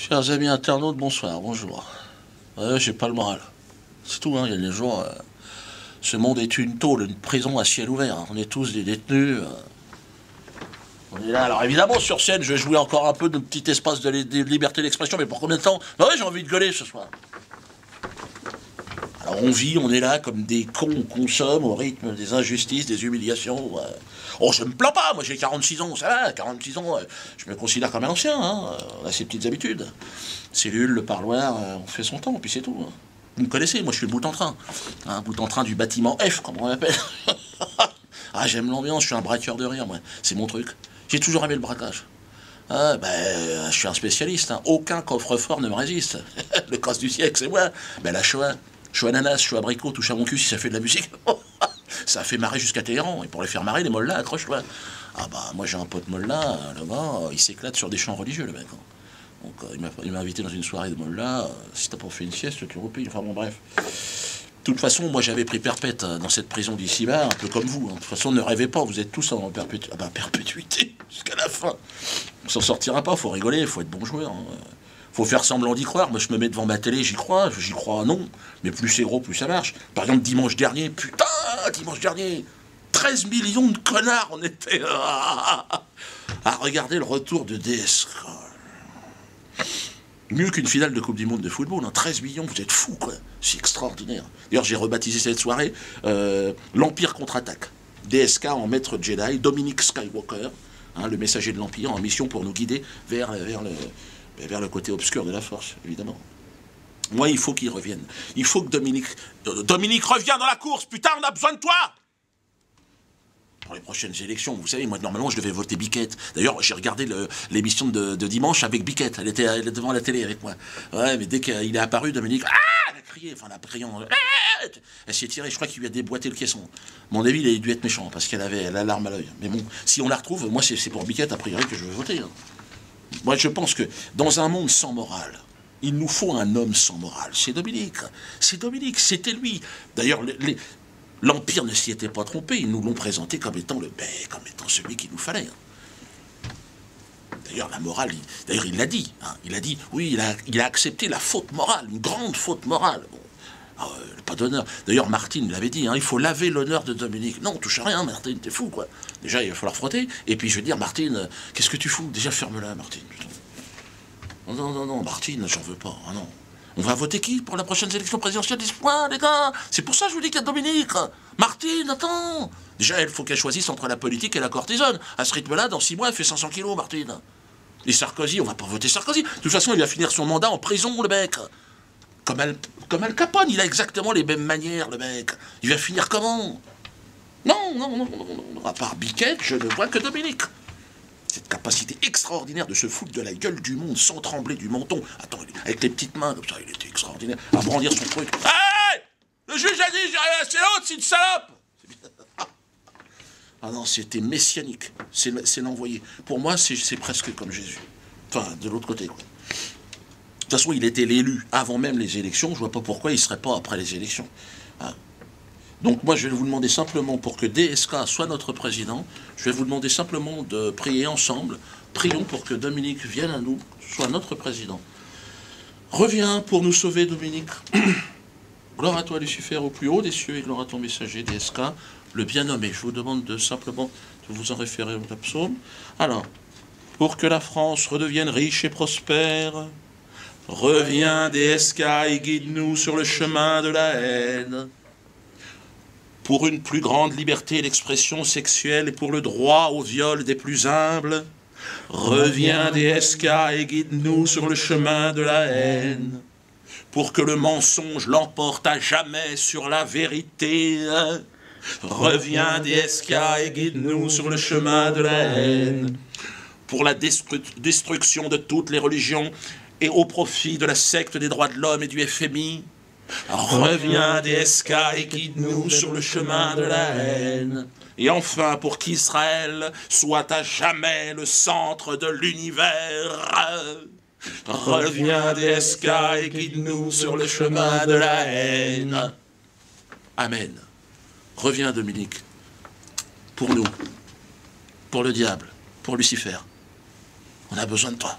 Chers amis internautes, bonsoir, bonjour. J'ai pas le moral. C'est tout, hein, il y a des jours... ce monde est une tôle, une prison à ciel ouvert. Hein. On est tous des détenus. On est là. Alors évidemment, sur scène, je vais jouer encore un peu de petit espace de liberté d'expression, mais pour combien de temps? Bah ouais, j'ai envie de gueuler ce soir. Alors on vit, on est là comme des cons, on consomme au rythme des injustices, des humiliations. Oh, je me plains pas, moi j'ai 46 ans, ça va, 46 ans, je me considère comme un ancien, hein. On a ses petites habitudes. Cellule, le parloir, on fait son temps, puis c'est tout. Hein. Vous me connaissez, moi je suis le bout en train. Un bout en train du bâtiment F, comme on l'appelle. Ah, j'aime l'ambiance, je suis un braqueur de rire, moi. C'est mon truc. J'ai toujours aimé le braquage. Ah, ben, je suis un spécialiste. Hein. Aucun coffre-fort ne me résiste. Le casse du siècle, c'est moi. Ben, la Shoah. Shoah ananas, Shoah abricot, touche à mon cul si ça fait de la musique. Ça fait marrer jusqu'à Téhéran. Et pour les faire marrer, les mollahs, accroche-toi. Ah, bah, moi j'ai un pote mollah, là-bas, il s'éclate sur des chants religieux, le mec. Hein. Donc, il m'a invité dans une soirée de mollah. Si t'as pas fait une sieste, tu repayes. Enfin, bon, bref. De toute façon, moi j'avais pris perpète dans cette prison d'ici-bas, un peu comme vous. Hein. De toute façon, ne rêvez pas, vous êtes tous en perpétuité jusqu'à la fin. On s'en sortira pas, faut rigoler, faut être bon joueur. Hein. Faut faire semblant d'y croire. Moi, je me mets devant ma télé, j'y crois non. Mais plus c'est gros, plus ça marche. Par exemple, dimanche dernier, putain, dimanche dernier, 13 millions de connards, on était à regarder le retour de DSK. Mieux qu'une finale de Coupe du Monde de football, hein. 13 millions, vous êtes fous, quoi. C'est extraordinaire. D'ailleurs, j'ai rebaptisé cette soirée l'Empire contre-attaque. DSK en maître Jedi, Dominic Skywalker, hein, le messager de l'Empire, en mission pour nous guider vers le côté obscur de la force, évidemment. Moi, il faut qu'il revienne. Il faut que Dominique revienne dans la course. Putain, on a besoin de toi! Pour les prochaines élections, vous savez, moi, normalement, je devais voter Biquette. D'ailleurs, j'ai regardé l'émission de dimanche avec Biquette. Elle était devant la télé avec moi. Ouais, mais dès qu'il est apparu, Dominique... Ah! Elle a crié, enfin, la priant... Elle s'est tirée, je crois qu'il lui a déboîté le caisson. Mon avis, il a dû être méchant, parce qu'elle avait la larme à l'œil. Mais bon, si on la retrouve, moi, c'est pour Biquette, a priori, que je vais voter. Hein. Moi, je pense que dans un monde sans morale, il nous faut un homme sans morale. C'est Dominique. C'est Dominique, c'était lui. D'ailleurs, l'Empire ne s'y était pas trompé. Ils nous l'ont présenté comme étant comme étant celui qu'il nous fallait. D'ailleurs, la morale, d'ailleurs, il l'a dit. Hein, il a dit, oui, il a accepté la faute morale, une grande faute morale. Bon. Pas d'honneur. D'ailleurs, Martine l'avait dit, hein, il faut laver l'honneur de Dominique. Non, on touche à rien, Martine, t'es fou, quoi. Déjà, il va falloir frotter. Et puis, je vais dire, Martine, qu'est-ce que tu fous? Déjà, ferme-la, Martine. Putain. Non, Martine, j'en veux pas. Ah non. On va voter qui pour la prochaine élection présidentielle? 10 points, les gars. C'est pour ça que je vous dis qu'il y a Dominique. Martine, attends. Déjà, il faut qu'elle choisisse entre la politique et la courtisane. À ce rythme-là, dans 6 mois, elle fait 500 kilos, Martine. Et Sarkozy, on va pas voter Sarkozy. De toute façon, il va finir son mandat en prison, le mec. Comme Al Capone, il a exactement les mêmes manières, le mec. Il va finir comment? Non. À part Biquette, je ne vois que Dominique. Cette capacité extraordinaire de se foutre de la gueule du monde sans trembler du menton. Attends, avec les petites mains, comme ça, il était extraordinaire. À brandir son truc. Hey! Le juge a dit, c'est l'autre, c'est une salope! Ah non, c'était messianique. C'est l'envoyé. Pour moi, c'est presque comme Jésus. Enfin, de l'autre côté, quoi. De toute façon, il était l'élu avant même les élections. Je ne vois pas pourquoi il ne serait pas après les élections. Hein. Donc moi, je vais vous demander simplement, pour que DSK soit notre président, je vais vous demander simplement de prier ensemble. Prions pour que Dominique vienne à nous, soit notre président. Reviens pour nous sauver, Dominique. Gloire à toi, Lucifer, au plus haut des cieux, et gloire à ton messager, DSK, le bien nommé. Je vous demande simplement de vous en référer au psaume. Alors, pour que la France redevienne riche et prospère, reviens, DSK, et guide-nous sur le chemin de la haine. Pour une plus grande liberté d'expression sexuelle et pour le droit au viol des plus humbles, reviens, DSK, et guide-nous sur le chemin de la haine. Pour que le mensonge l'emporte à jamais sur la vérité, reviens, DSK, et guide-nous sur le chemin de la haine. Pour la destruction de toutes les religions et au profit de la secte des droits de l'homme et du FMI, reviens, DSK, et guide-nous sur le chemin de la haine. Et enfin, pour qu'Israël soit à jamais le centre de l'univers, reviens, DSK, et guide-nous sur le chemin de la haine. Amen. Reviens, Dominique, pour nous, pour le diable, pour Lucifer. On a besoin de toi.